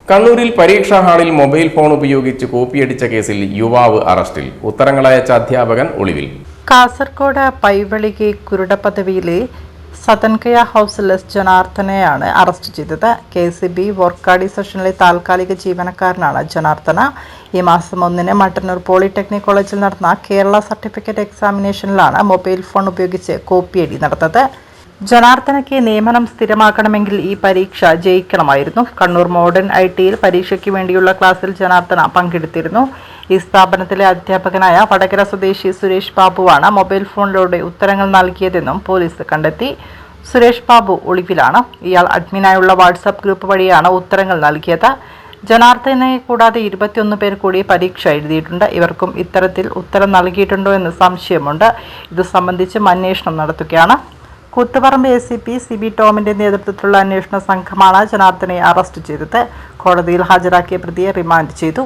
കണ്ണൂരിൽ പരീക്ഷാ ഹാളിൽ മൊബൈൽ ഫോൺ ഉപയോഗിച്ച് കോപ്പിയടിച്ച കേസിൽ യുവാവ് അറസ്റ്റിൽ. ഉത്തരങ്ങളയച്ച അധ്യാപകൻ ഒളിവിൽ. കാസർഗോഡ് പൈവളികെ കുരുടപദവിയിലെ സതൻകയ ഹൗസിൽ എസ് ജനാർദ്ദനെയാണ് അറസ്റ്റ് ചെയ്തത്. KCB വോർക്കാടി സെഷനിലെ താൽക്കാലിക ജീവനക്കാരനാണ് ജനാർദ്ദന. ഈ മാസം 1-ന് മട്ടന്നൂർ പോളിടെക്നിക് കോളേജിൽ നടന്ന കേരള സർട്ടിഫിക്കറ്റ് എക്സാമിനേഷനിലാണ് മൊബൈൽ ഫോൺ ഉപയോഗിച്ച് കോപ്പിയടി നടന്നത്. ജനാർദ്ദനയ്ക്ക് നിയമനം സ്ഥിരമാക്കണമെങ്കിൽ ഈ പരീക്ഷ ജയിക്കണമായിരുന്നു. കണ്ണൂർ മോഡേൺ ITയിൽ പരീക്ഷയ്ക്ക് വേണ്ടിയുള്ള ക്ലാസ്സിൽ ജനാർദ്ദന പങ്കെടുത്തിരുന്നു. ഈ സ്ഥാപനത്തിലെ അധ്യാപകനായ വടകര സ്വദേശി സുരേഷ് ബാബുവാണ് മൊബൈൽ ഫോണിലൂടെ ഉത്തരങ്ങൾ നൽകിയതെന്നും പോലീസ് കണ്ടെത്തി. സുരേഷ് ബാബു ഒളിവിലാണ്. ഇയാൾ അഡ്മിനായുള്ള വാട്സാപ്പ് ഗ്രൂപ്പ് വഴിയാണ് ഉത്തരങ്ങൾ നൽകിയത്. ജനാർദ്ദനെ കൂടാതെ 21 പേർ കൂടി പരീക്ഷ എഴുതിയിട്ടുണ്ട്. ഇവർക്കും ഇത്തരത്തിൽ ഉത്തരം നൽകിയിട്ടുണ്ടോ എന്ന് സംശയമുണ്ട്. ഇത് സംബന്ധിച്ചും അന്വേഷണം നടത്തുകയാണ്. കൂത്തുപറമ്പ് ACP CB ടോമിന്റെ നേതൃത്വത്തിലുള്ള അന്വേഷണ സംഘമാണ് ജനാർദ്ദനെ അറസ്റ്റ് ചെയ്തത്. കോടതിയിൽ ഹാജരാക്കിയ പ്രതിയെ റിമാൻഡ് ചെയ്തു.